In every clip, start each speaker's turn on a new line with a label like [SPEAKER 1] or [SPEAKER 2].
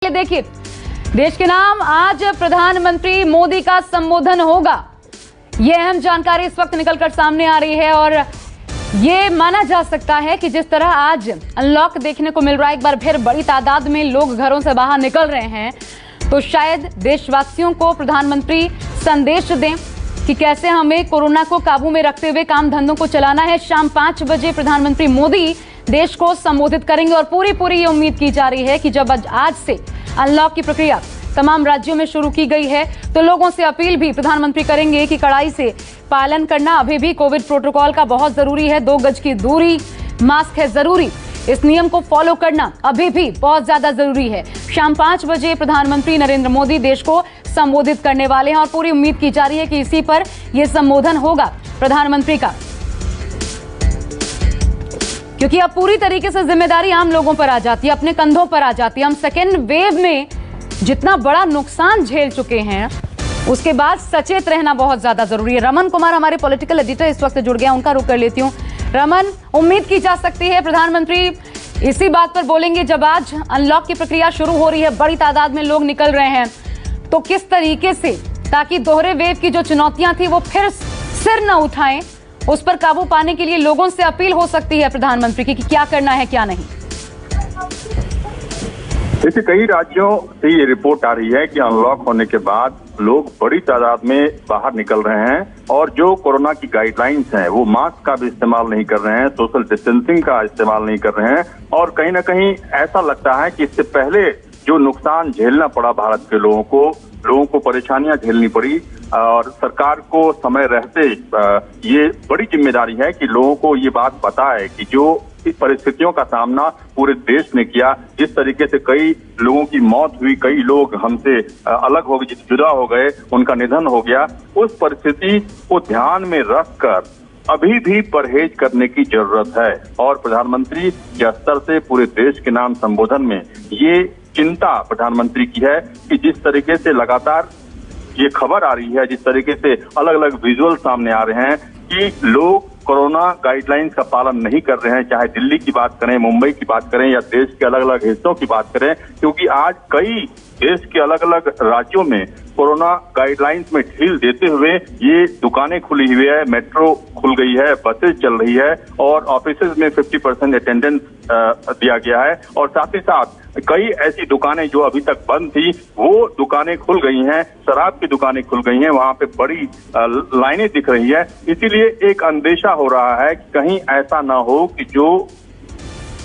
[SPEAKER 1] आइए देखिए, देश के नाम आज प्रधानमंत्री मोदी का संबोधन होगा। यह अहम जानकारी इस वक्त निकलकर सामने आ रही है और ये माना जा सकता है कि जिस तरह आज अनलॉक देखने को मिल रहा है, एक बार फिर बड़ी तादाद में लोग घरों से बाहर निकल रहे हैं, तो शायद देशवासियों को प्रधानमंत्री संदेश दें कि कैसे हमें कोरोना को काबू में रखते हुए काम धंधों को चलाना है। शाम 5 बजे प्रधानमंत्री मोदी देश को संबोधित करेंगे और पूरी ये उम्मीद की जा रही है कि जब आज से अनलॉक की प्रक्रिया तमाम राज्यों में शुरू की गई है तो लोगों से अपील भी प्रधानमंत्री करेंगे कि कड़ाई से पालन करना अभी भी कोविड प्रोटोकॉल का बहुत जरूरी है। 2 गज की दूरी, मास्क है जरूरी, इस नियम को फॉलो करना अभी भी बहुत ज्यादा जरूरी है। शाम 5 बजे प्रधानमंत्री नरेंद्र मोदी देश को संबोधित करने वाले हैं और पूरी उम्मीद की जा रही है कि इसी पर यह संबोधन होगा प्रधानमंत्री का, क्योंकि अब पूरी तरीके से जिम्मेदारी आम लोगों पर आ जाती है, अपने कंधों पर आ जाती है। हम सेकेंड वेव में जितना बड़ा नुकसान झेल चुके हैं उसके बाद सचेत रहना बहुत ज्यादा जरूरी है। रमन कुमार हमारे पॉलिटिकल एडिटर इस वक्त जुड़ गया, उनका रुख कर लेती हूँ। रमन, उम्मीद की जा सकती है प्रधानमंत्री इसी बात पर बोलेंगे जब आज अनलॉक की प्रक्रिया शुरू हो रही है, बड़ी तादाद में लोग निकल रहे हैं, तो किस तरीके से ताकि दोहरे वेव की जो चुनौतियां थी वो फिर सिर न उठाएं, उस पर काबू पाने के लिए लोगों से अपील हो सकती है प्रधानमंत्री की कि क्या करना है क्या नहीं।
[SPEAKER 2] देखिए, कई राज्यों से ये रिपोर्ट आ रही है कि अनलॉक होने के बाद लोग बड़ी तादाद में बाहर निकल रहे हैं और जो कोरोना की गाइडलाइंस हैं वो मास्क का भी इस्तेमाल नहीं कर रहे हैं, सोशल डिस्टेंसिंग का इस्तेमाल नहीं कर रहे हैं और कहीं ना कहीं ऐसा लगता है कि इससे पहले जो नुकसान झेलना पड़ा भारत के लोगों को परेशानियां झेलनी पड़ी और सरकार को समय रहते ये बड़ी जिम्मेदारी है कि लोगों को ये बात पता है कि जो इस परिस्थितियों का सामना पूरे देश ने किया, जिस तरीके से कई लोगों की मौत हुई, कई लोग हमसे अलग हो गए, जुदा हो गए, उनका निधन हो गया, उस परिस्थिति को ध्यान में रखकर अभी भी परहेज करने की जरूरत है। और प्रधानमंत्री के स्तर से पूरे देश के नाम संबोधन में ये चिंता प्रधानमंत्री की है कि जिस तरीके से लगातार ये खबर आ रही है, जिस तरीके से अलग अलग विजुअल सामने आ रहे हैं कि लोग कोरोना गाइडलाइंस का पालन नहीं कर रहे हैं, चाहे दिल्ली की बात करें, मुंबई की बात करें या देश के अलग अलग हिस्सों की बात करें, क्योंकि आज कई देश के अलग अलग राज्यों में कोरोना गाइडलाइंस में ढील देते हुए ये दुकानें खुली हुई है, मेट्रो खुल गई है, बसेज चल रही है और ऑफिसेज में 50% अटेंडेंस दिया गया है और साथ ही साथ कई ऐसी दुकानें जो अभी तक बंद थी वो दुकानें खुल गई हैं, शराब की दुकानें खुल गई हैं, वहां पे बड़ी लाइनें दिख रही है। इसीलिए एक अंदेशा हो रहा है कि कहीं ऐसा ना हो कि जो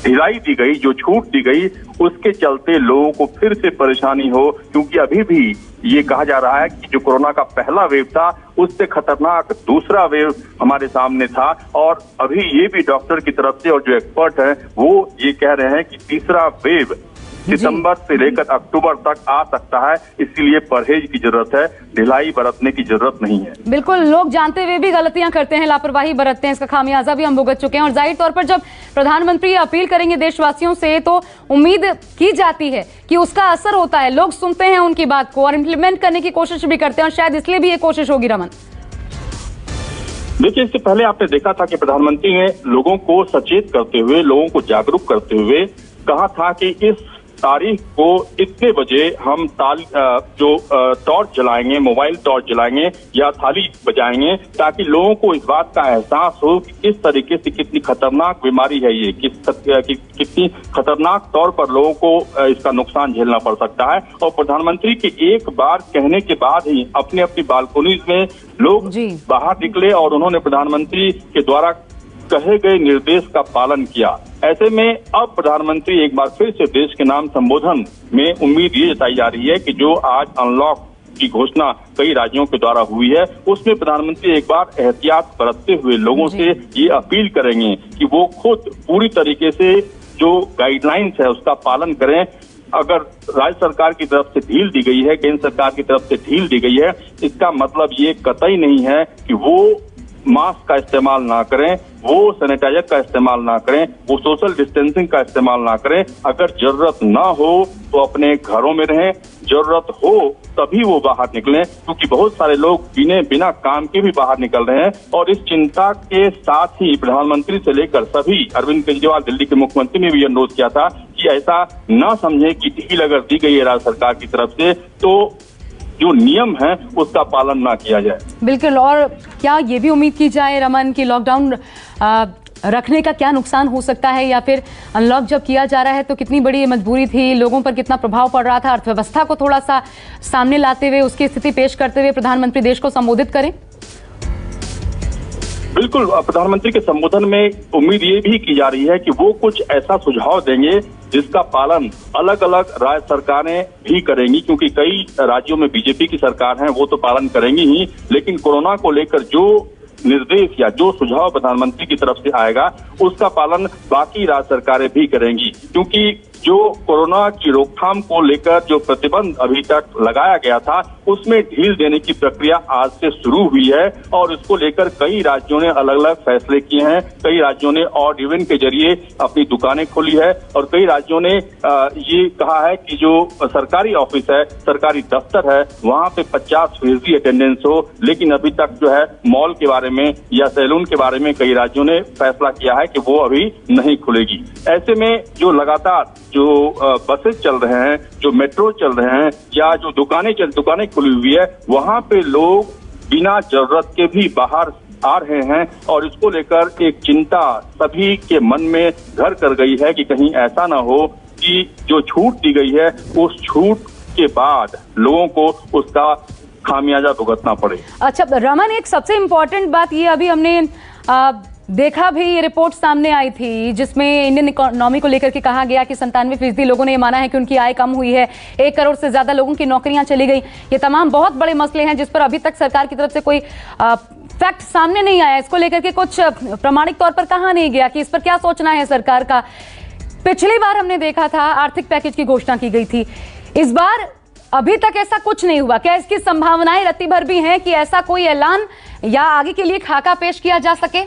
[SPEAKER 2] ढिलाई दी गई, जो छूट दी गई, उसके चलते लोगों को फिर से परेशानी हो, क्योंकि अभी भी ये कहा जा रहा है कि जो कोरोना का पहला वेव था उससे खतरनाक दूसरा वेव हमारे सामने था और अभी ये भी डॉक्टर की तरफ से और जो एक्सपर्ट हैं वो ये कह रहे हैं कि तीसरा वेव सितंबर से लेकर अक्टूबर तक आ सकता है, इसलिए परहेज की जरूरत है, ढिलाई बरतने की जरूरत नहीं है।
[SPEAKER 1] बिल्कुल, लोग जानते हुए भी गलतियां करते हैं, लापरवाही बरतते हैं, इसका खामियाजा भी हम भुगत चुके हैं और जाहिर तौर पर जब प्रधानमंत्री अपील करेंगे देशवासियों से तो उम्मीद की जाती है कि उसका असर होता है, लोग सुनते हैं उनकी बात को और इम्प्लीमेंट करने की कोशिश भी करते हैं और शायद इसलिए भी ये कोशिश होगी। रमन,
[SPEAKER 2] देखिए, इससे पहले आपने देखा था कि प्रधानमंत्री ने लोगों को सचेत करते हुए, लोगों को जागरूक करते हुए कहा था कि इस तारीख को इतने बजे हम टॉर्च जलाएंगे, मोबाइल टॉर्च जलाएंगे या थाली बजाएंगे ताकि लोगों को इस बात का एहसास हो कि किस तरीके से कितनी खतरनाक बीमारी है ये, कितनी खतरनाक तौर पर लोगों को इसका नुकसान झेलना पड़ सकता है। और प्रधानमंत्री के एक बार कहने के बाद ही अपनी अपनी बालकोनीज में लोग बाहर निकले और उन्होंने प्रधानमंत्री के द्वारा कहे गए निर्देश का पालन किया। ऐसे में अब प्रधानमंत्री एक बार फिर से देश के नाम संबोधन में उम्मीद ये जताई जा रही है कि जो आज अनलॉक की घोषणा कई राज्यों के द्वारा हुई है उसमें प्रधानमंत्री एक बार एहतियात बरतते हुए लोगों से ये अपील करेंगे कि वो खुद पूरी तरीके से जो गाइडलाइंस है उसका पालन करें। अगर राज्य सरकार की तरफ से ढील दी गई है, केंद्र सरकार की तरफ से ढील दी गई है, इसका मतलब ये कतई नहीं है कि वो मास्क का इस्तेमाल ना करें, वो सैनिटाइजर का इस्तेमाल ना करें, वो सोशल डिस्टेंसिंग का इस्तेमाल ना करें। अगर जरूरत ना हो तो अपने घरों में रहें, जरूरत हो तभी वो बाहर निकलें, क्योंकि बहुत सारे लोग बिना काम के भी बाहर निकल रहे हैं। और इस चिंता के साथ ही प्रधानमंत्री से लेकर सभी, अरविंद केजरीवाल दिल्ली के मुख्यमंत्री ने भी अनुरोध किया था कि कि ऐसा न समझे कि ढील अगर दी गई है राज्य सरकार की तरफ से तो जो नियम है उसका पालन ना किया जाए।
[SPEAKER 1] बिल्कुल। और क्या ये भी उम्मीद की जाए रमन कि लॉकडाउन रखने का क्या नुकसान हो सकता है, या फिर अनलॉक जब किया जा रहा है तो कितनी बड़ी मजबूरी थी, लोगों पर कितना प्रभाव पड़ रहा था, अर्थव्यवस्था को थोड़ा सा सामने लाते हुए उसकी स्थिति पेश करते हुए प्रधानमंत्री देश को संबोधित करें?
[SPEAKER 2] बिल्कुल, प्रधानमंत्री के संबोधन में उम्मीद ये भी की जा रही है कि वो कुछ ऐसा सुझाव देंगे जिसका पालन अलग अलग राज्य सरकारें भी करेंगी, क्योंकि कई राज्यों में बीजेपी की सरकार है, वो तो पालन करेंगी ही, लेकिन कोरोना को लेकर जो निर्देश या जो सुझाव प्रधानमंत्री की तरफ से आएगा उसका पालन बाकी राज्य सरकारें भी करेंगी, क्योंकि जो कोरोना की रोकथाम को लेकर जो प्रतिबंध अभी तक लगाया गया था उसमें ढील देने की प्रक्रिया आज से शुरू हुई है और इसको लेकर कई राज्यों ने अलग अलग फैसले किए हैं। कई राज्यों ने ऑड इवन के जरिए अपनी दुकानें खोली है और कई राज्यों ने ये कहा है कि जो सरकारी ऑफिस है, सरकारी दफ्तर है, वहां पे 50% अटेंडेंस हो, लेकिन अभी तक जो है मॉल के बारे में या सैलून के बारे में कई राज्यों ने फैसला किया है कि वो अभी नहीं खुलेगी। ऐसे में जो लगातार जो बसेस चल रहे हैं, जो मेट्रो चल रहे हैं या जो दुकानें खुली हुई है, वहां पे लोग बिना जरूरत के भी बाहर आ रहे हैं और इसको लेकर एक चिंता सभी के मन में घर कर गई है कि कहीं ऐसा ना हो कि जो छूट दी गई है उस छूट के बाद लोगों को उसका खामियाजा भुगतना पड़े। अच्छा
[SPEAKER 1] रमन, एक सबसे इम्पोर्टेंट बात ये अभी हमने देखा भी, ये रिपोर्ट सामने आई थी जिसमें इंडियन इकोनॉमी को लेकर के कहा गया कि 97% लोगों ने ये माना है कि उनकी आय कम हुई है, 1 करोड़ से ज्यादा लोगों की नौकरियां चली गई। ये तमाम बहुत बड़े मसले हैं जिस पर अभी तक सरकार की तरफ से कोई फैक्ट सामने नहीं आया, इसको लेकर के कुछ प्रमाणिक तौर पर कहा नहीं गया कि इस पर क्या सोचना है सरकार का। पिछली बार हमने देखा था आर्थिक पैकेज की घोषणा की गई थी, इस बार अभी तक ऐसा कुछ नहीं हुआ। क्या इसकी संभावनाएं रत्ती भर भी हैं कि ऐसा कोई ऐलान या आगे के लिए खाका पेश किया जा सके?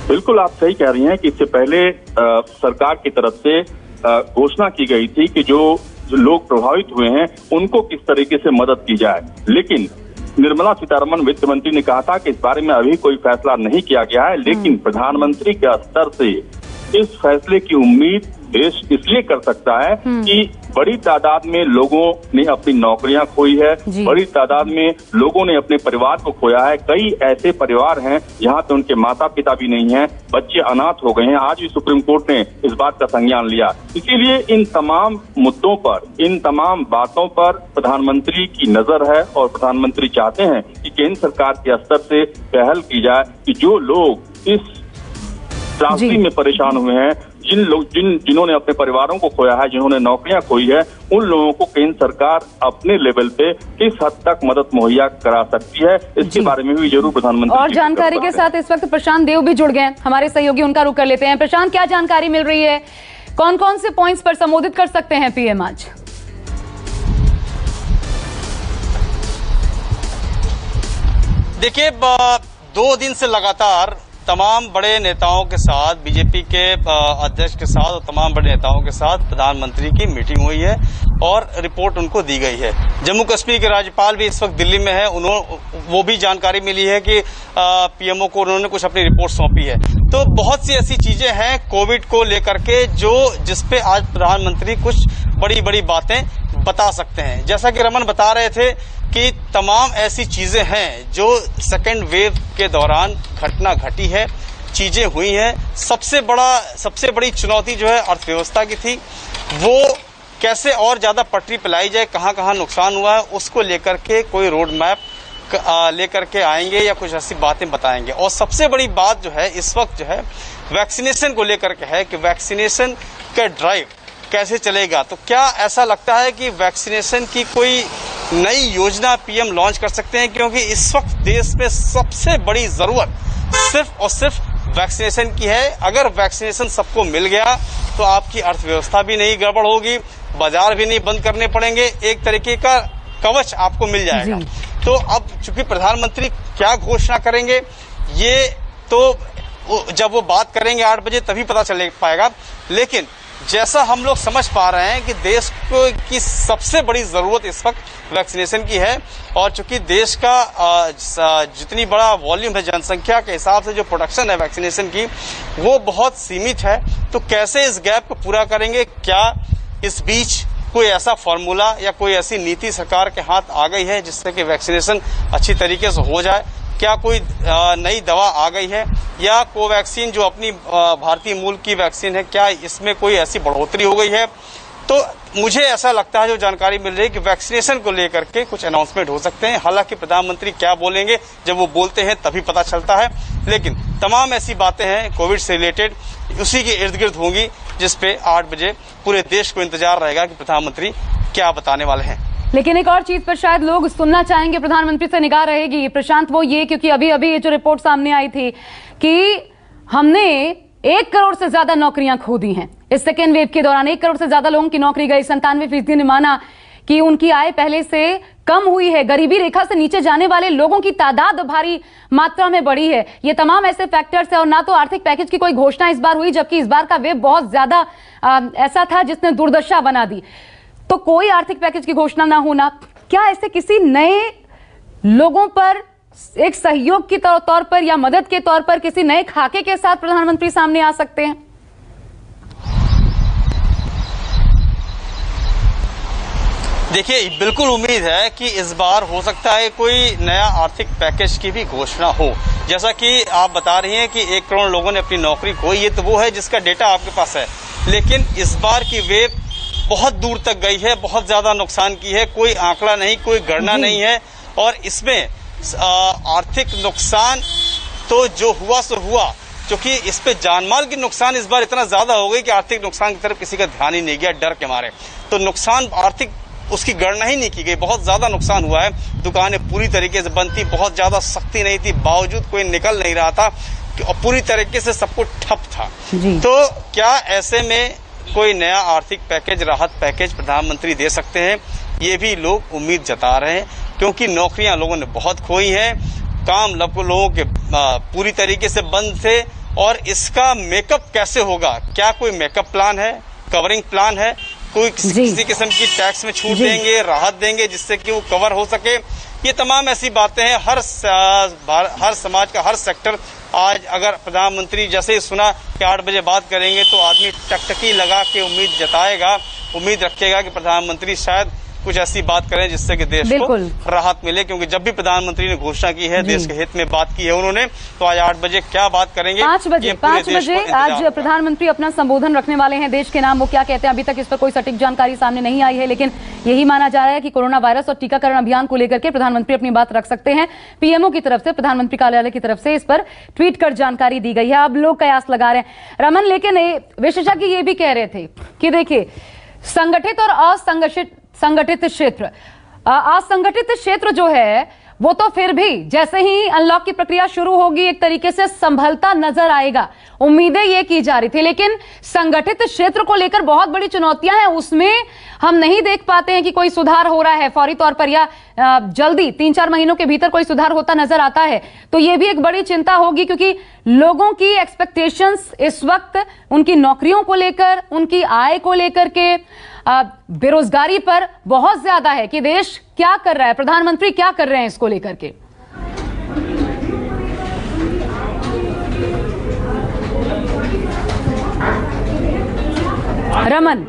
[SPEAKER 2] बिल्कुल, आप सही कह रही हैं कि इससे पहले सरकार की तरफ से घोषणा की गई थी कि जो लोग प्रभावित हुए हैं उनको किस तरीके से मदद की जाए, लेकिन निर्मला सीतारमण वित्त मंत्री ने कहा था कि इस बारे में अभी कोई फैसला नहीं किया गया है, लेकिन प्रधानमंत्री के स्तर से इस फैसले की उम्मीद देश इसलिए कर सकता है कि बड़ी तादाद में लोगों ने अपनी नौकरियां खोई है, बड़ी तादाद में लोगों ने अपने परिवार को खोया है। कई ऐसे परिवार हैं जहां पे उनके माता पिता भी नहीं हैं, बच्चे अनाथ हो गए हैं। आज भी सुप्रीम कोर्ट ने इस बात का संज्ञान लिया। इसीलिए इन तमाम मुद्दों पर, इन तमाम बातों पर प्रधानमंत्री की नजर है और प्रधानमंत्री चाहते हैं कि केंद्र सरकार के स्तर से पहल की जाए कि जो लोग इस त्रासदी में परेशान हुए हैं, जिन्होंने अपने परिवारों को खोया है, जिन्होंने नौकरियां खोई है, उन लोगों को केंद्र सरकार अपने लेवल पे किस हद तक मदद मुहैया करा सकती है, इसके बारे में भी जरूर प्रधानमंत्री।
[SPEAKER 1] और जानकारी के साथ इस वक्त प्रशांत देव भी जुड़ गए हैं, हमारे सहयोगी, उनका रुख कर लेते हैं। प्रशांत, क्या जानकारी मिल रही है, कौन कौन से पॉइंट्स पर संबोधित कर सकते हैं पीएम आज?
[SPEAKER 3] देखिए, 2 दिन से लगातार तमाम बड़े नेताओं के साथ, बीजेपी के अध्यक्ष के साथ और तमाम बड़े नेताओं के साथ प्रधानमंत्री की मीटिंग हुई है और रिपोर्ट उनको दी गई है। जम्मू कश्मीर के राज्यपाल भी इस वक्त दिल्ली में है, वो भी जानकारी मिली है कि पीएमओ को उन्होंने कुछ अपनी रिपोर्ट सौंपी है। तो बहुत सी ऐसी चीजें हैं कोविड को लेकर के जिसपे आज प्रधानमंत्री कुछ बड़ी बड़ी बातें बता सकते हैं। जैसा कि रमन बता रहे थे कि तमाम ऐसी चीजें हैं जो सेकेंड वेव के दौरान घटना घटी है, चीजें हुई हैं। सबसे बड़ी चुनौती जो है अर्थव्यवस्था की थी, वो कैसे और ज्यादा पटरी पे लाई जाए, कहां कहां नुकसान हुआ है, उसको लेकर के कोई रोड मैप लेकर के आएंगे या कुछ ऐसी बातें बताएंगे। और सबसे बड़ी बात जो है इस वक्त जो है वैक्सीनेशन को लेकर के है कि वैक्सीनेशन का ड्राइव कैसे चलेगा। तो क्या ऐसा लगता है कि वैक्सीनेशन की कोई नई योजना पीएम लॉन्च कर सकते हैं, क्योंकि इस वक्त देश में सबसे बड़ी जरूरत सिर्फ और सिर्फ वैक्सीनेशन की है। अगर वैक्सीनेशन सबको मिल गया तो आपकी अर्थव्यवस्था भी नहीं गड़बड़ होगी, बाजार भी नहीं बंद करने पड़ेंगे, एक तरीके का कवच आपको मिल जाएगा। तो अब चूंकि प्रधानमंत्री क्या घोषणा करेंगे ये तो जब वो बात करेंगे 8 बजे तभी पता चल पाएगा, लेकिन जैसा हम लोग समझ पा रहे हैं कि देश को की सबसे बड़ी जरूरत इस वक्त वैक्सीनेशन की है, और चूंकि देश का जितनी बड़ा वॉल्यूम है जनसंख्या के हिसाब से जो प्रोडक्शन है वैक्सीनेशन की वो बहुत सीमित है, तो कैसे इस गैप को पूरा करेंगे? क्या इस बीच कोई ऐसा फॉर्मूला या कोई ऐसी नीति सरकार के हाथ आ गई है जिससे कि वैक्सीनेशन अच्छी तरीके से हो जाए? क्या कोई नई दवा आ गई है, या कोवैक्सीन जो अपनी भारतीय मूल की वैक्सीन है, क्या इसमें कोई ऐसी बढ़ोतरी हो गई है? तो मुझे ऐसा लगता है, जो जानकारी मिल रही है, कि वैक्सीनेशन को लेकर के कुछ अनाउंसमेंट हो सकते हैं। हालांकि प्रधानमंत्री क्या बोलेंगे, जब वो बोलते हैं तभी पता चलता है, लेकिन तमाम ऐसी बातें हैं कोविड से रिलेटेड उसी के इर्द गिर्द होंगी, जिसपे 8 बजे पूरे देश को इंतजार रहेगा कि प्रधानमंत्री क्या बताने वाले हैं।
[SPEAKER 1] लेकिन एक और चीज पर शायद लोग सुनना चाहेंगे, प्रधानमंत्री से निगाह रहेगी प्रशांत, वो ये, क्योंकि अभी अभी ये जो रिपोर्ट सामने आई थी कि हमने 1 करोड़ से ज्यादा नौकरियां खो दी हैं इस सेकेंड वेव के दौरान। 1 करोड़ से ज्यादा लोगों की नौकरी गई। 97% ने माना कि उनकी आय पहले से कम हुई है। गरीबी रेखा से नीचे जाने वाले लोगों की तादाद भारी मात्रा में बढ़ी है। ये तमाम ऐसे फैक्टर्स है, और ना तो आर्थिक पैकेज की कोई घोषणा इस बार हुई, जबकि इस बार का वेव बहुत ज्यादा ऐसा था जिसने दुर्दशा बना दी। तो कोई आर्थिक पैकेज की घोषणा ना होना, क्या ऐसे किसी नए लोगों पर एक सहयोग के तौर पर या मदद के तौर पर किसी नए खाके के साथ प्रधानमंत्री सामने आ सकते हैं?
[SPEAKER 3] देखिए, बिल्कुल उम्मीद है कि इस बार हो सकता है कोई नया आर्थिक पैकेज की भी घोषणा हो। जैसा कि आप बता रही हैं कि 1 करोड़ लोगों ने अपनी नौकरी खोई, ये तो वो है जिसका डेटा आपके पास है, लेकिन इस बार की वेव बहुत दूर तक गई है, बहुत ज्यादा नुकसान की है, कोई आंकड़ा नहीं, कोई गणना नहीं है, और इसमें आर्थिक नुकसान तो जो हुआ सो हुआ, क्योंकि इस पे जानमाल की नुकसान इस बार इतना ज्यादा हो गई कि आर्थिक नुकसान की तरफ किसी का ध्यान ही नहीं गया डर के मारे। तो नुकसान आर्थिक उसकी गणना ही नहीं की गई, बहुत ज्यादा नुकसान हुआ है। दुकानें पूरी तरीके से बंद थी, बहुत ज्यादा सख्ती नहीं थी, बावजूद कोई निकल नहीं रहा था, और पूरी तरीके से सब कुछ ठप था। तो क्या ऐसे में कोई नया आर्थिक पैकेज, राहत पैकेज प्रधानमंत्री दे सकते हैं? ये भी लोग उम्मीद जता रहे हैं, क्योंकि नौकरियां लोगों ने बहुत खोई हैं, काम लोगों के पूरी तरीके से बंद थे, और इसका मेकअप कैसे होगा? क्या कोई मेकअप प्लान है, कवरिंग प्लान है? कोई किसी किस्म की टैक्स में छूट देंगे, राहत देंगे जिससे कि वो कवर हो सके? ये तमाम ऐसी बातें हैं। हर समाज का हर सेक्टर आज, अगर प्रधानमंत्री जैसे ही सुना कि 8 बजे बात करेंगे, तो आदमी टकटकी लगा के उम्मीद जताएगा, उम्मीद रखेगा कि प्रधानमंत्री शायद कुछ ऐसी बात करें जिससे कि देश को राहत मिले। क्योंकि जब भी प्रधानमंत्री ने घोषणा की है, देश के हित में बात की है उन्होंने, तो आज 8 बजे क्या बात करेंगे?
[SPEAKER 1] 5 बजे आज प्रधानमंत्री अपना संबोधन रखने वाले हैं देश के नाम। वो क्या कहते हैं अभी तक इस पर कोई सटीक जानकारी सामने नहीं आई है, लेकिन यही माना जा रहा है कि कोरोना वायरस और टीकाकरण अभियान को लेकर के प्रधानमंत्री अपनी बात रख सकते हैं। पीएमओ की तरफ से, प्रधानमंत्री कार्यालय की तरफ से इस पर ट्वीट कर जानकारी दी गई है। अब लोग कयास लगा रहे हैं रमन, लेकिन विशेषज्ञ ये भी कह रहे थे कि देखिए, संगठित और असंगठित क्षेत्र जो है वो तो फिर भी जैसे ही अनलॉक की प्रक्रिया शुरू होगी एक तरीके से संभलता नजर आएगा, उम्मीदें ये की जा रही थी। लेकिन संगठित क्षेत्र को लेकर बहुत बड़ी चुनौतियां हैं, उसमें हम नहीं देख पाते हैं कि कोई सुधार हो रहा है फौरी तौर पर, या जल्दी 3-4 महीनों के भीतर कोई सुधार होता नजर आता है। तो ये भी एक बड़ी चिंता होगी, क्योंकि लोगों की एक्सपेक्टेशंस इस वक्त उनकी नौकरियों को लेकर, उनकी आय को लेकर के, बेरोजगारी पर बहुत ज्यादा है कि देश क्या कर रहा है, प्रधानमंत्री क्या कर रहे हैं इसको लेकर के। रमन,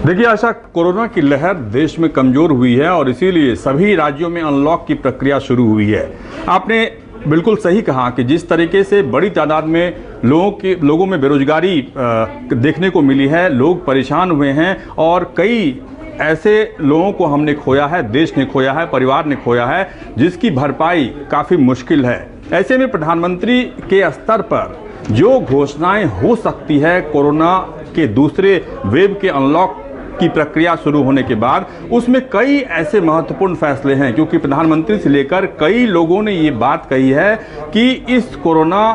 [SPEAKER 4] देखिए आशा, कोरोना की लहर देश में कमजोर हुई है और इसीलिए सभी राज्यों में अनलॉक की प्रक्रिया शुरू हुई है। आपने बिल्कुल सही कहा कि जिस तरीके से बड़ी तादाद में लोगों में बेरोजगारी देखने को मिली है, लोग परेशान हुए हैं, और कई ऐसे लोगों को हमने खोया है, देश ने खोया है, परिवार ने खोया है, जिसकी भरपाई काफ़ी मुश्किल है। ऐसे में प्रधानमंत्री के स्तर पर जो घोषणाएं हो सकती है कोरोना के दूसरे वेव के अनलॉक की प्रक्रिया शुरू होने के बाद, उसमें कई ऐसे महत्वपूर्ण फैसले हैं, क्योंकि प्रधानमंत्री से लेकर कई लोगों ने ये बात कही है कि इस कोरोना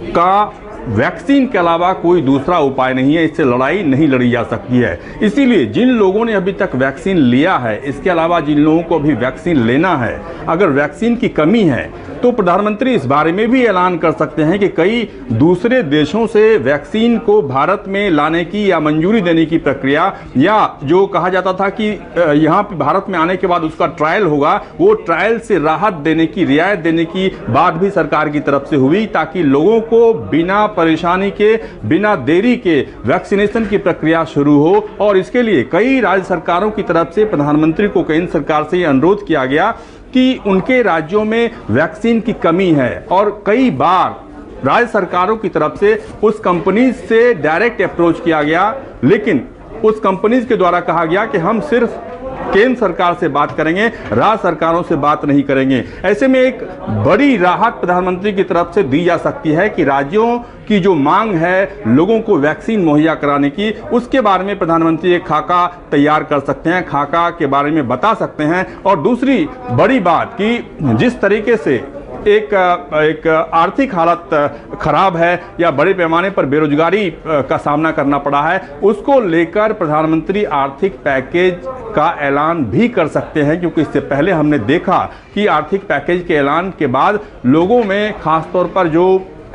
[SPEAKER 4] का वैक्सीन के अलावा कोई दूसरा उपाय नहीं है, इससे लड़ाई नहीं लड़ी जा सकती है। इसीलिए जिन लोगों ने अभी तक वैक्सीन लिया है, इसके अलावा जिन लोगों को अभी वैक्सीन लेना है, अगर वैक्सीन की कमी है तो प्रधानमंत्री इस बारे में भी ऐलान कर सकते हैं कि कई दूसरे देशों से वैक्सीन को भारत में लाने की या मंजूरी देने की प्रक्रिया, या जो कहा जाता था कि यहाँ पे भारत में आने के बाद उसका ट्रायल होगा, वो ट्रायल से राहत देने की, रियायत देने की बात भी सरकार की तरफ से हुई, ताकि लोगों को बिना परेशानी के, बिना देरी के वैक्सीनेशन की प्रक्रिया शुरू हो। और इसके लिए कई राज्य सरकारों की तरफ से प्रधानमंत्री को केंद्र सरकार से अनुरोध किया गया कि उनके राज्यों में वैक्सीन की कमी है, और कई बार राज्य सरकारों की तरफ से उस कंपनी से डायरेक्ट अप्रोच किया गया, लेकिन उस कंपनीज के द्वारा कहा गया कि हम सिर्फ केंद्र सरकार से बात करेंगे, राज्य सरकारों से बात नहीं करेंगे। ऐसे में एक बड़ी राहत प्रधानमंत्री की तरफ से दी जा सकती है कि राज्यों की जो मांग है लोगों को वैक्सीन मुहैया कराने की, उसके बारे में प्रधानमंत्री एक खाका तैयार कर सकते हैं, खाका के बारे में बता सकते हैं। और दूसरी बड़ी बात कि जिस तरीके से एक आर्थिक हालत खराब है या बड़े पैमाने पर बेरोजगारी का सामना करना पड़ा है, उसको लेकर प्रधानमंत्री आर्थिक पैकेज का ऐलान भी कर सकते हैं, क्योंकि इससे पहले हमने देखा कि आर्थिक पैकेज के ऐलान के बाद लोगों में, खासतौर पर जो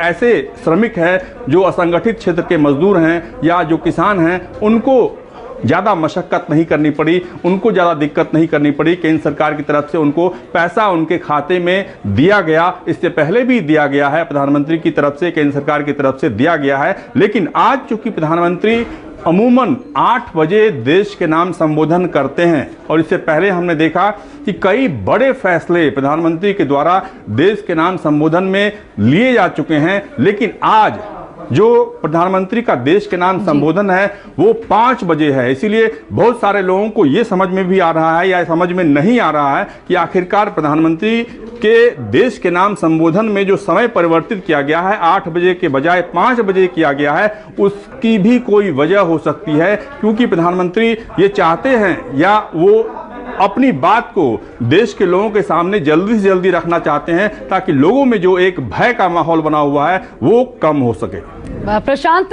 [SPEAKER 4] ऐसे श्रमिक हैं, जो असंगठित क्षेत्र के मजदूर हैं या जो किसान हैं, उनको ज़्यादा मशक्कत नहीं करनी पड़ी, उनको ज़्यादा दिक्कत नहीं करनी पड़ी। केंद्र सरकार की तरफ से उनको पैसा उनके खाते में दिया गया, इससे पहले भी दिया गया है, प्रधानमंत्री की तरफ से, केंद्र सरकार की तरफ से दिया गया है। लेकिन आज चूंकि प्रधानमंत्री अमूमन 8 बजे देश के नाम संबोधन करते हैं, और इससे पहले हमने देखा कि कई बड़े फैसले प्रधानमंत्री के द्वारा देश के नाम संबोधन में लिए जा चुके हैं, लेकिन आज जो प्रधानमंत्री का देश के नाम संबोधन है वो 5 बजे है। इसीलिए बहुत सारे लोगों को ये समझ में भी आ रहा है या समझ में नहीं आ रहा है कि आखिरकार प्रधानमंत्री के देश के नाम संबोधन में जो समय परिवर्तित किया गया है, 8 बजे के बजाय 5 बजे किया गया है, उसकी भी कोई वजह हो सकती है, क्योंकि प्रधानमंत्री ये चाहते हैं या वो अपनी बात को देश के लोगों के सामने जल्दी से जल्दी रखना चाहते हैं, ताकि लोगों में जो एक भय का माहौल बना हुआ है वो कम हो सके।
[SPEAKER 1] प्रशांत,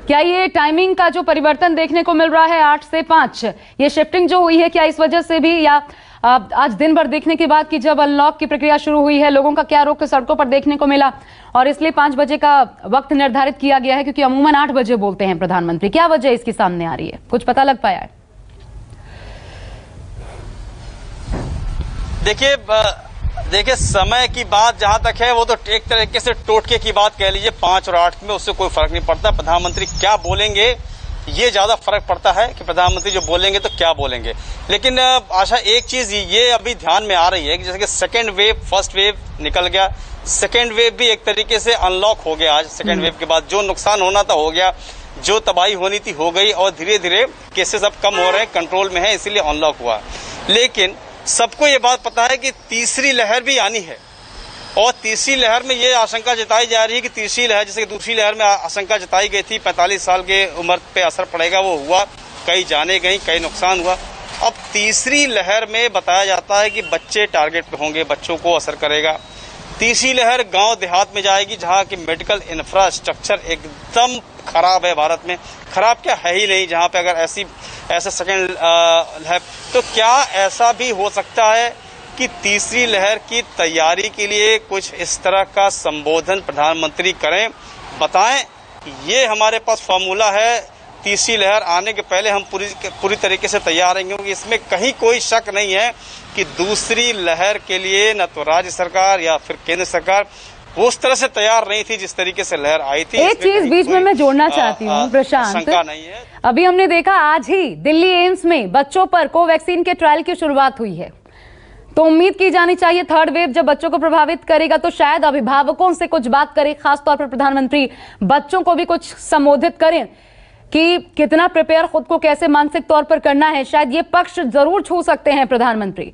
[SPEAKER 1] क्या ये टाइमिंग का जो परिवर्तन देखने को मिल रहा है 8 से 5, ये शिफ्टिंग जो हुई है, क्या इस वजह से भी, या आज दिन भर देखने के बाद कि जब अनलॉक की प्रक्रिया शुरू हुई है, लोगों का क्या रुख सड़कों पर देखने को मिला और इसलिए 5 बजे का वक्त निर्धारित किया गया है, क्योंकि अमूमन 8 बजे बोलते हैं प्रधानमंत्री, क्या वजह इसकी सामने आ रही है, कुछ पता लग पाया है?
[SPEAKER 3] देखिए समय की बात जहां तक है वो तो एक तरीके से टोटके की बात कह लीजिए, 5 और 8 में उससे कोई फर्क नहीं पड़ता। प्रधानमंत्री क्या बोलेंगे ये ज्यादा फर्क पड़ता है कि प्रधानमंत्री जो बोलेंगे तो क्या बोलेंगे। लेकिन आशा, एक चीज ये अभी ध्यान में आ रही है कि जैसे कि सेकेंड वेव, फर्स्ट वेव निकल गया, सेकेंड वेव भी एक तरीके से अनलॉक हो गया। आज सेकेंड वेव के बाद जो नुकसान होना था हो गया, जो तबाही होनी थी हो गई, और धीरे धीरे केसेस अब कम हो रहे हैं, कंट्रोल में है, इसीलिए अनलॉक हुआ। लेकिन सबको ये बात पता है कि तीसरी लहर भी आनी है, और तीसरी लहर में ये आशंका जताई जा रही है कि तीसरी लहर, जैसे कि दूसरी लहर में आशंका जताई गई थी 45 साल के उम्र पे असर पड़ेगा, वो हुआ, कई जाने गई, कई नुकसान हुआ। अब तीसरी लहर में बताया जाता है कि बच्चे टारगेट पे होंगे, बच्चों को असर करेगा। तीसरी लहर गांव देहात में जाएगी, जहां की मेडिकल इंफ्रास्ट्रक्चर एकदम खराब है भारत में, खराब क्या है ही नहीं, जहां पे अगर ऐसा सेकेंड लहर, तो क्या ऐसा भी हो सकता है कि तीसरी लहर की तैयारी के लिए कुछ इस तरह का संबोधन प्रधानमंत्री करें, बताएं? ये हमारे पास फॉर्मूला है, तीसरी लहर आने के पहले हम पूरी तरीके से तैयार रहेंगे, क्योंकि इसमें कहीं कोई शक नहीं है कि दूसरी लहर के लिए न तो राज्य सरकार या फिर केंद्र सरकार उस तरह से तैयार नहीं थी जिस तरीके से लहर आई थी।
[SPEAKER 1] एक चीज बीच में मैं जोड़ना चाहती हूँ प्रशांत,
[SPEAKER 3] शंका नहीं है।
[SPEAKER 1] अभी हमने देखा आज ही दिल्ली एम्स में बच्चों पर कोवैक्सीन के ट्रायल की शुरुआत हुई है, तो उम्मीद की जानी चाहिए थर्ड वेव जब बच्चों को प्रभावित करेगा तो शायद अभिभावकों से कुछ बात करें, खासतौर पर प्रधानमंत्री बच्चों को भी कुछ संबोधित करें कि कितना प्रिपेयर खुद को कैसे मानसिक तौर पर करना है। शायद ये पक्ष जरूर छू सकते हैं प्रधानमंत्री।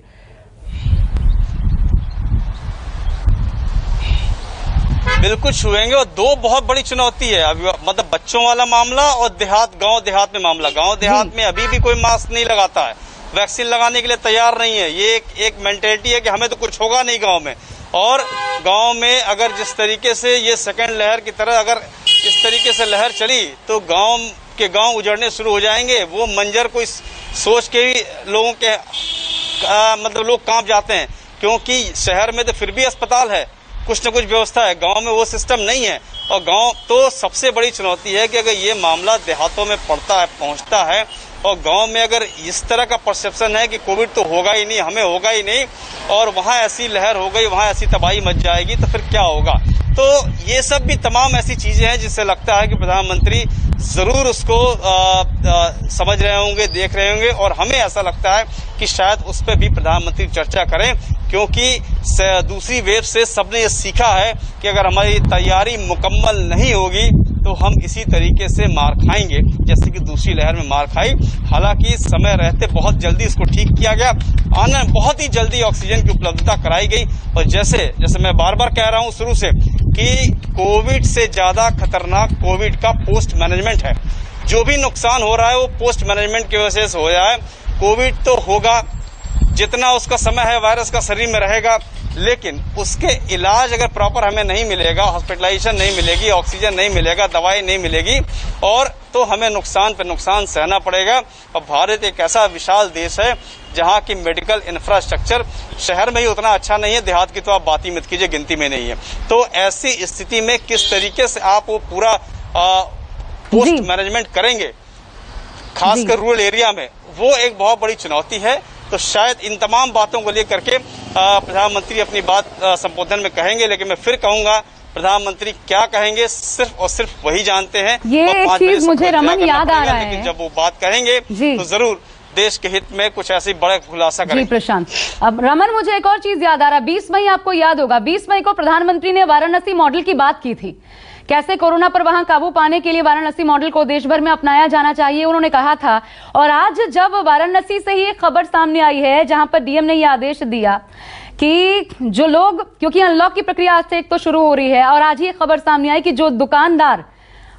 [SPEAKER 3] बिल्कुल छुएंगे, और दो बहुत बड़ी चुनौती है अभी, मतलब बच्चों वाला मामला और गांव देहात में मामला। गांव देहात में अभी भी कोई मास्क नहीं लगाता है, वैक्सीन लगाने के लिए तैयार नहीं है। ये एक मेंटेलिटी है कि हमें तो कुछ होगा नहीं गांव में, और गांव में अगर जिस तरीके से ये सेकेंड लहर की तरह अगर इस तरीके से लहर चली तो गांव के गांव उजड़ने शुरू हो जाएंगे। वो मंजर को सोच के ही लोगों के मतलब लोग कांप जाते हैं, क्योंकि शहर में तो फिर भी अस्पताल है, कुछ न कुछ व्यवस्था है, गांव में वो सिस्टम नहीं है। और गांव तो सबसे बड़ी चुनौती है कि अगर ये मामला देहातों में पहुंचता है और गांव में अगर इस तरह का परसेप्शन है कि कोविड तो होगा ही नहीं, हमें होगा ही नहीं, और वहां ऐसी लहर हो गई, वहां ऐसी तबाही मच जाएगी, तो फिर क्या होगा। तो ये सब भी तमाम ऐसी चीजें हैं जिससे लगता है कि प्रधानमंत्री जरूर उसको समझ रहे होंगे, देख रहे होंगे, और हमें ऐसा लगता है कि शायद उस पर भी प्रधानमंत्री चर्चा करें, क्योंकि दूसरी वेव से सबने ये सीखा है कि अगर हमारी तैयारी मुकम्मल नहीं होगी तो हम इसी तरीके से मार खाएंगे, जैसे कि दूसरी लहर में मार खाई। हालांकि समय रहते बहुत जल्दी इसको ठीक किया गया, बहुत ही जल्दी ऑक्सीजन की उपलब्धता कराई गई। और जैसे मैं बार बार कह रहा हूं शुरू से कि कोविड से ज्यादा खतरनाक कोविड का पोस्ट मैनेजमेंट है। जो भी नुकसान हो रहा है वो पोस्ट मैनेजमेंट की वजह से हो रहा है। कोविड तो होगा, जितना उसका समय है वायरस का शरीर में रहेगा, लेकिन उसके इलाज अगर प्रॉपर हमें नहीं मिलेगा, हॉस्पिटलाइजेशन नहीं मिलेगी, ऑक्सीजन नहीं मिलेगा, दवाई नहीं मिलेगी, और तो हमें नुकसान पर नुकसान सहना पड़ेगा। और भारत एक ऐसा विशाल देश है जहां की मेडिकल इंफ्रास्ट्रक्चर शहर में ही उतना अच्छा नहीं है, देहात की तो आप बात ही मत कीजिए, गिनती में नहीं है। तो ऐसी स्थिति में किस तरीके से आप वो पूरा पोस्ट मैनेजमेंट करेंगे, खासकर रूरल एरिया में, वो एक बहुत बड़ी चुनौती है। तो शायद इन तमाम बातों को लेकर के प्रधानमंत्री अपनी बात संबोधन में कहेंगे, लेकिन मैं फिर कहूंगा प्रधानमंत्री क्या कहेंगे सिर्फ और सिर्फ वही जानते हैं।
[SPEAKER 1] ये चीज मुझे रमन याद आ रहा है,
[SPEAKER 3] लेकिन जब वो बात कहेंगे तो जरूर देश के हित में कुछ ऐसी बड़ा खुलासा करेंगे।
[SPEAKER 1] जी प्रशांत, अब रमन मुझे एक और चीज याद आ रहा है, 20 मई आपको याद होगा, 20 मई को प्रधानमंत्री ने वाराणसी मॉडल की बात की थी, कैसे कोरोना पर वहां काबू पाने के लिए वाराणसी मॉडल को देश भर में अपनाया जाना चाहिए, उन्होंने कहा था। और आज जब वाराणसी से ही एक खबर सामने आई है जहां पर डीएम ने यह आदेश दिया कि जो लोग, क्योंकि अनलॉक की प्रक्रिया आज से एक तो शुरू हो रही है, और आज ही खबर सामने आई कि जो दुकानदार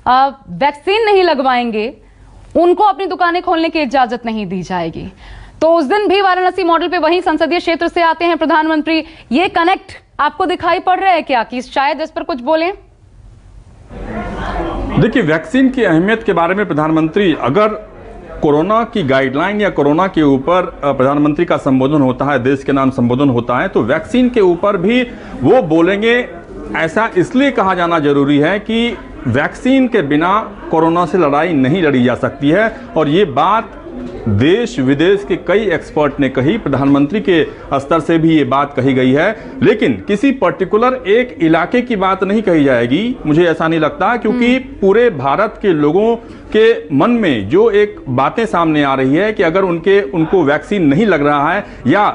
[SPEAKER 1] वैक्सीन नहीं लगवाएंगे उनको अपनी दुकानें खोलने की इजाजत नहीं दी जाएगी। तो उस दिन भी वाराणसी मॉडल पे वहीं संसदीय क्षेत्र से आते हैं प्रधानमंत्री। ये कनेक्ट आपको दिखाई पड़ रहा है क्या कि शायद इस पर कुछ बोलें?
[SPEAKER 4] देखिए, वैक्सीन की अहमियत के बारे में प्रधानमंत्री, अगर कोरोना की गाइडलाइन या कोरोना के ऊपर प्रधानमंत्री का संबोधन होता है, देश के नाम संबोधन होता है, तो वैक्सीन के ऊपर भी वो बोलेंगे। ऐसा इसलिए कहा जाना जरूरी है कि वैक्सीन के बिना कोरोना से लड़ाई नहीं लड़ी जा सकती है, और ये बात देश विदेश के कई एक्सपर्ट ने कही, प्रधानमंत्री के स्तर से भी ये बात कही गई है। लेकिन किसी पर्टिकुलर एक इलाके की बात नहीं कही जाएगी, मुझे ऐसा नहीं लगता, क्योंकि पूरे भारत के लोगों के मन में जो एक बातें सामने आ रही है कि अगर उनको वैक्सीन नहीं लग रहा है, या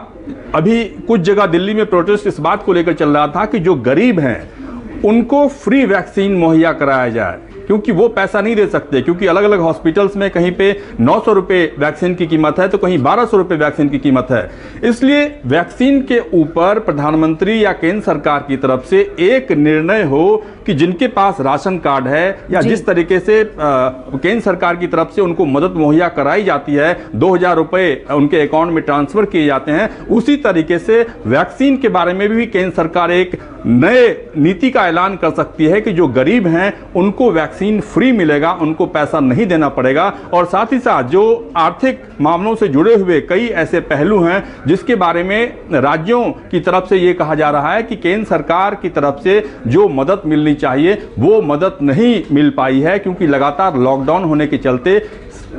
[SPEAKER 4] अभी कुछ जगह दिल्ली में प्रोटेस्ट इस बात को लेकर चल रहा था कि जो गरीब हैं उनको फ्री वैक्सीन मुहैया कराया जाए, क्योंकि वो पैसा नहीं दे सकते, क्योंकि अलग अलग हॉस्पिटल्स में कहीं पे 900 रुपये वैक्सीन की कीमत है तो कहीं 1200 रुपये वैक्सीन की कीमत है। इसलिए वैक्सीन के ऊपर प्रधानमंत्री या केंद्र सरकार की तरफ से एक निर्णय हो कि जिनके पास राशन कार्ड है या जिस तरीके से केंद्र सरकार की तरफ से उनको मदद मुहैया कराई जाती है, 2000 रुपये उनके अकाउंट में ट्रांसफर किए जाते हैं, उसी तरीके से वैक्सीन के बारे में भी केंद्र सरकार एक नए नीति का ऐलान कर सकती है कि जो गरीब हैं उनको वैक्सीन फ्री मिलेगा, उनको पैसा नहीं देना पड़ेगा। और साथ ही साथ जो आर्थिक मामलों से जुड़े हुए कई ऐसे पहलू हैं जिसके बारे में राज्यों की तरफ से ये कहा जा रहा है कि केंद्र सरकार की तरफ से जो मदद मिलनी चाहिए वो मदद नहीं मिल पाई है, क्योंकि लगातार लॉकडाउन होने के चलते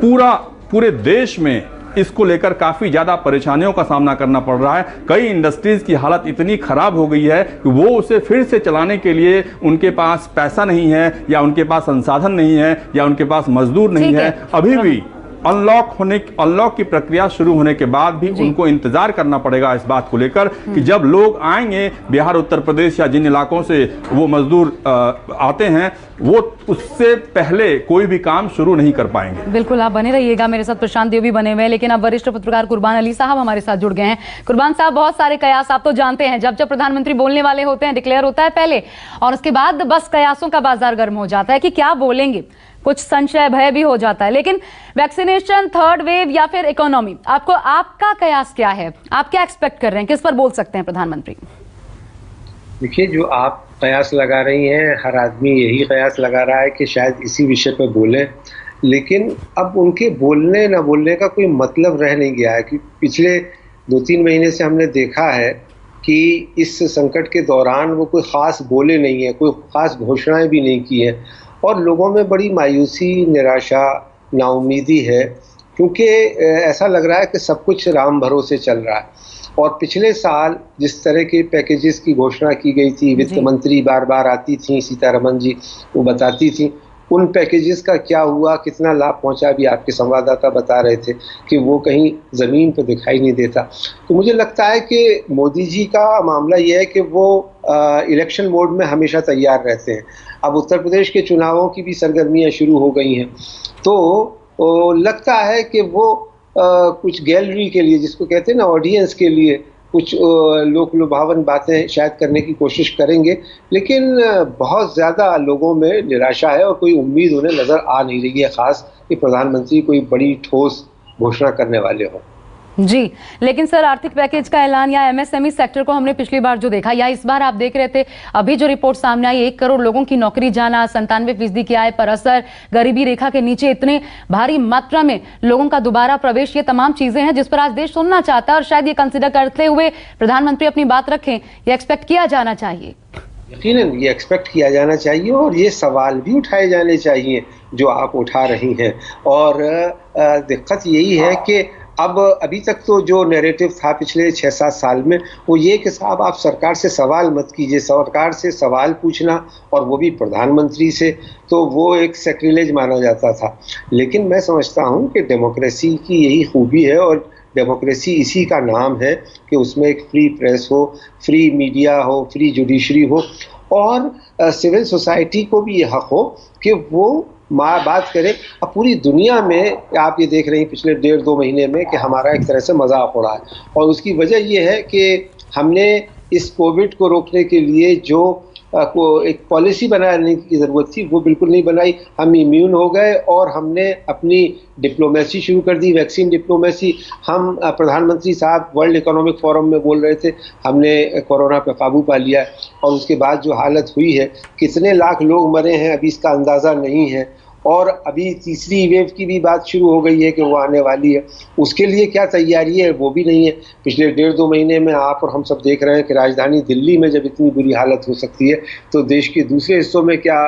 [SPEAKER 4] पूरे देश में इसको लेकर काफी ज्यादा परेशानियों का सामना करना पड़ रहा है। कई इंडस्ट्रीज की हालत इतनी खराब हो गई है कि वो उसे फिर से चलाने के लिए उनके पास पैसा नहीं है, या उनके पास संसाधन नहीं है, या उनके पास मजदूर नहीं है। अभी भी अनलॉक की प्रक्रिया शुरू होने के बाद भी उनको इंतजार करना पड़ेगा इस बात को लेकर कि जब लोग आएंगे बिहार, उत्तर प्रदेश या जिन इलाकों से वो मजदूर आते हैं, वो उससे पहले कोई भी काम शुरू नहीं कर पाएंगे।
[SPEAKER 1] बिल्कुल, आप बने रहिएगा, मेरे साथ प्रशांत देव भी बने हुए हैं, लेकिन अब वरिष्ठ पत्रकार कुर्बान अली साहब हमारे साथ जुड़ गए हैं। कुर्बान साहब, बहुत सारे कयास आप तो जानते हैं, जब प्रधानमंत्री बोलने वाले होते हैं, डिक्लेयर होता है पहले, और उसके बाद बस कयासों का बाजार गर्म हो जाता है कि क्या बोलेंगे, कुछ संशय भय भी हो जाता है। लेकिन वैक्सीनेशन, थर्ड वेव या फिर इकोनॉमी, आपका कयास क्या है? आप क्या एक्सपेक्ट कर रहे हैं, किस पर बोल सकते हैं प्रधानमंत्री?
[SPEAKER 5] देखिए, जो आप कयास लगा रही हैं, हर आदमी यही कयास लगा रहा है कि शायद इसी विषय पर बोलें, लेकिन अब उनके बोलने न बोलने का कोई मतलब रह नहीं गया है कि पिछले 2-3 महीने से हमने देखा है कि इस संकट के दौरान वो कोई ख़ास बोले नहीं है, कोई ख़ास घोषणाएं भी नहीं की हैं और लोगों में बड़ी मायूसी, निराशा, नाउमीदी है, क्योंकि ऐसा लग रहा है कि सब कुछ राम भरोसे चल रहा है। और पिछले साल जिस तरह के पैकेजेस की घोषणा की गई थी, वित्त मंत्री बार बार आती थी, सीतारमण जी वो बताती थी, उन पैकेजेस का क्या हुआ, कितना लाभ पहुंचा, भी आपके संवाददाता बता रहे थे कि वो कहीं ज़मीन पर दिखाई नहीं देता। तो मुझे लगता है कि मोदी जी का मामला ये है कि वो इलेक्शन मोड में हमेशा तैयार रहते हैं। अब उत्तर प्रदेश के चुनावों की भी सरगर्मियाँ शुरू हो गई हैं, तो लगता है कि वो कुछ गैलरी के लिए, जिसको कहते हैं ना ऑडियंस के लिए, कुछ लोक लुभावन बातें शायद करने की कोशिश करेंगे, लेकिन बहुत ज़्यादा लोगों में निराशा है और कोई उम्मीद उन्हें नज़र आ नहीं रही है ख़ास कि प्रधानमंत्री कोई बड़ी ठोस घोषणा करने वाले हों।
[SPEAKER 1] जी, लेकिन सर आर्थिक पैकेज का ऐलान या एमएसएमई सेक्टर को हमने पिछली बार जो देखा या इस बार आप देख रहे थे, अभी जो रिपोर्ट सामने आई 1 करोड़ लोगों की नौकरी जाना, 97% की आय पर असर, गरीबी रेखा के नीचे इतने भारी मात्रा में लोगों का दोबारा प्रवेश, ये तमाम चीजें हैं जिस पर आज देश सुनना चाहता है और शायद ये कंसिडर करते हुए प्रधानमंत्री अपनी बात रखें, ये एक्सपेक्ट किया जाना चाहिए।
[SPEAKER 5] यकीनन ये एक्सपेक्ट किया जाना चाहिए और ये सवाल भी उठाए जाने चाहिए जो आप उठा रही हैं। और दिक्कत यही है कि अब अभी तक तो जो नैरेटिव था पिछले 6-7 साल में वो ये कि साहब आप सरकार से सवाल मत कीजिए, सरकार से सवाल पूछना और वो भी प्रधानमंत्री से, तो वो एक सैक्रिलेज माना जाता था। लेकिन मैं समझता हूँ कि डेमोक्रेसी की यही खूबी है और डेमोक्रेसी इसी का नाम है कि उसमें एक फ्री प्रेस हो, फ्री मीडिया हो, फ्री जुडिशरी हो और सिविल सोसाइटी को भी ये हक हो कि वो बात करें। अब पूरी दुनिया में आप ये देख रहे हैं पिछले 1.5-2 महीने में कि हमारा एक तरह से मजाक हो रहा है और उसकी वजह ये है कि हमने इस कोविड को रोकने के लिए जो को एक पॉलिसी बनाने की ज़रूरत थी वो बिल्कुल नहीं बनाई। हम इम्यून हो गए और हमने अपनी डिप्लोमेसी शुरू कर दी, वैक्सीन डिप्लोमेसी। हम प्रधानमंत्री साहब वर्ल्ड इकोनॉमिक फोरम में बोल रहे थे, हमने कोरोना पर काबू पा लिया और उसके बाद जो हालत हुई है, कितने लाख लोग मरे हैं अभी इसका अंदाज़ा नहीं है और अभी तीसरी वेव की भी बात शुरू हो गई है कि वो आने वाली है, उसके लिए क्या तैयारी है वो भी नहीं है। पिछले 1.5-2 महीने में आप और हम सब देख रहे हैं कि राजधानी दिल्ली में जब इतनी बुरी हालत हो सकती है तो देश के दूसरे हिस्सों में क्या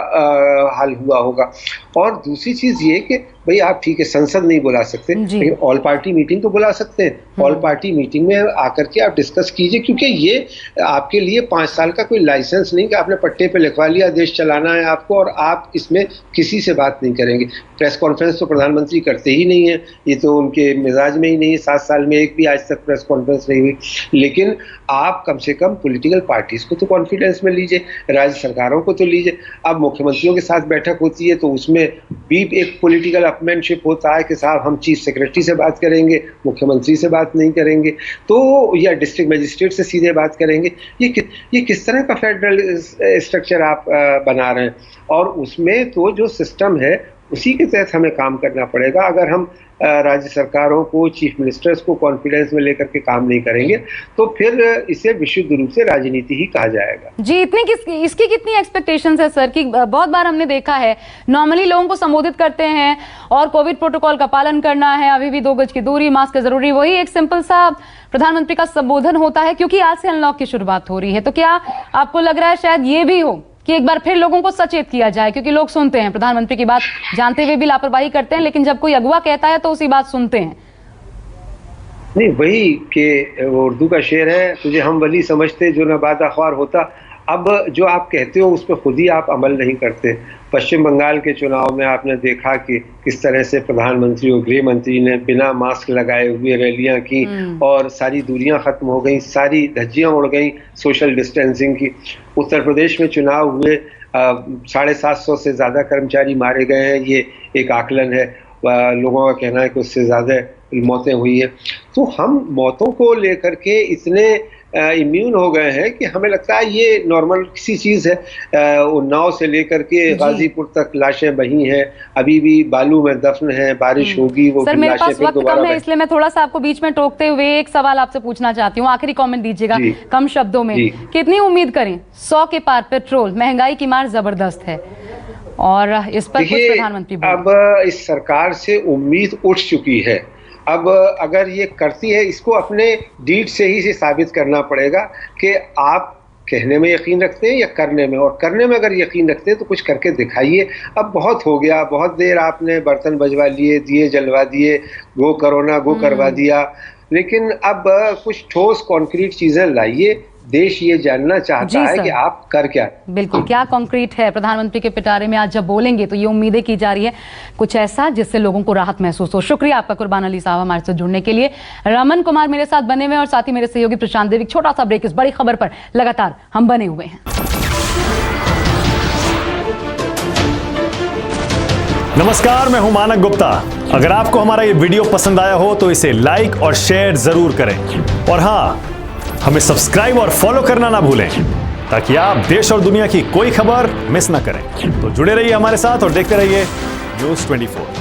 [SPEAKER 5] हाल हुआ होगा। और दूसरी चीज़ ये कि भाई आप ठीक है संसद नहीं बुला सकते लेकिन ऑल पार्टी मीटिंग तो बुला सकते हैं। ऑल पार्टी मीटिंग में आकर के आप डिस्कस कीजिए, क्योंकि ये आपके लिए 5 साल का कोई लाइसेंस नहीं कि आपने पट्टे पे लिखवा लिया देश चलाना है आपको और आप इसमें किसी से बात नहीं करेंगे। प्रेस कॉन्फ्रेंस तो प्रधानमंत्री करते ही नहीं है, ये तो उनके मिजाज में ही नहीं है। 7 साल में एक भी आज तक प्रेस कॉन्फ्रेंस नहीं हुई। लेकिन आप कम से कम पॉलिटिकल पार्टीज को तो कॉन्फिडेंस में लीजिए, राज्य सरकारों को तो लीजिए। अब मुख्यमंत्रियों के साथ बैठक होती है तो उसमें भी एक पॉलिटिकल अपमैनशिप होता है कि साहब हम चीफ सेक्रेटरी से बात करेंगे, मुख्यमंत्री से बात नहीं करेंगे, तो या डिस्ट्रिक्ट मजिस्ट्रेट से सीधे बात करेंगे। ये किस तरह का फेडरल स्ट्रक्चर आप बना रहे हैं। और उसमें तो जो सिस्टम है उसी के तहत हमें काम करना पड़ेगा। अगर हम राज्य सरकारों को, चीफ मिनिस्टर्स को कॉन्फिडेंस में लेकर के काम नहीं करेंगे तो फिर इसे विशुद्ध रूप से राजनीति ही कहा जाएगा।
[SPEAKER 1] जी, इसकी कितनी एक्सपेक्टेशंस है सर? कि बहुत बार हमने देखा है नॉर्मली लोगों को संबोधित करते हैं और कोविड प्रोटोकॉल का पालन करना है, अभी भी 2 गज की दूरी, मास्क जरूरी, वही एक सिंपल सा प्रधानमंत्री का संबोधन होता है क्योंकि आज से अनलॉक की शुरुआत हो रही है। तो क्या आपको लग रहा है शायद ये भी हो कि एक बार फिर लोगों को सचेत किया जाए, क्योंकि लोग सुनते हैं प्रधानमंत्री की बात जानते हुए भी लापरवाही करते हैं, लेकिन जब कोई अगुवा कहता है तो उसी बात सुनते हैं।
[SPEAKER 5] नहीं, वही कि वो उर्दू का शेर है, तुझे हम वली समझते जो नबादा ख्वार होता। अब जो आप कहते हो उस पर खुद ही आप अमल नहीं करते। पश्चिम बंगाल के चुनाव में आपने देखा कि किस तरह से प्रधानमंत्री और गृह मंत्री ने बिना मास्क लगाए हुए रैलियां की और सारी दूरियां खत्म हो गई, सारी धज्जियां उड़ गई सोशल डिस्टेंसिंग की। उत्तर प्रदेश में चुनाव हुए, 750 से ज़्यादा कर्मचारी मारे गए हैं, ये एक आकलन है। लोगों का कहना है कि उससे ज़्यादा मौतें हुई है। तो हम मौतों को लेकर के इतने इम्यून हो गए हैं कि हमें लगता है ये नॉर्मल किसी चीज़ है। उन्नाव से लेकर के गाजीपुर तक लाशें बही हैं, अभी भी बालू में दफन है, बारिश होगी वो
[SPEAKER 1] सर, मेरे पास वक्त कम है,
[SPEAKER 5] बह-
[SPEAKER 1] इसलिए मैं थोड़ा सा आपको बीच में टोकते हुए एक सवाल आपसे पूछना चाहती हूँ, आखिरी कमेंट दीजिएगा कम शब्दों में। कितनी उम्मीद करें? 100 के पार पेट्रोल, महंगाई की मार जबरदस्त है और इस पर कुछ प्रधानमंत्री बोले।
[SPEAKER 5] अब इस सरकार से उम्मीद उठ चुकी है। अब अगर ये करती है, इसको अपने डीड से ही से साबित करना पड़ेगा कि आप कहने में यकीन रखते हैं या करने में, और करने में अगर यकीन रखते हैं तो कुछ करके दिखाइए। अब बहुत हो गया, बहुत देर आपने बर्तन बजवा लिए, दिए जलवा दिए, गो कोरोना गो करवा दिया, लेकिन अब कुछ ठोस कॉन्क्रीट चीजें लाइए। देश ये जानना चाहता है कि आप कर क्या।
[SPEAKER 1] बिल्कुल, क्या कॉन्क्रीट है? प्रधानमंत्री के पिटारे में आज जब बोलेंगे तो ये उम्मीदें की जा रही है कुछ ऐसा जिससे लोगों को राहत महसूस हो। शुक्रिया आपका कुर्बान अली साहब हमारे साथ जुड़ने के लिए। रमन कुमार मेरे साथ बने हुए और साथ ही मेरे सहयोगी प्रशांत देवी। छोटा सा ब्रेक, इस बड़ी खबर पर लगातार हम बने हुए हैं।
[SPEAKER 6] नमस्कार, मैं हूं मानक गुप्ता। अगर आपको हमारा ये वीडियो पसंद आया हो तो इसे लाइक और शेयर जरूर करें, और हाँ, हमें सब्सक्राइब और फॉलो करना ना भूलें ताकि आप देश और दुनिया की कोई खबर मिस ना करें। तो जुड़े रहिए हमारे साथ और देखते रहिए न्यूज़ 24।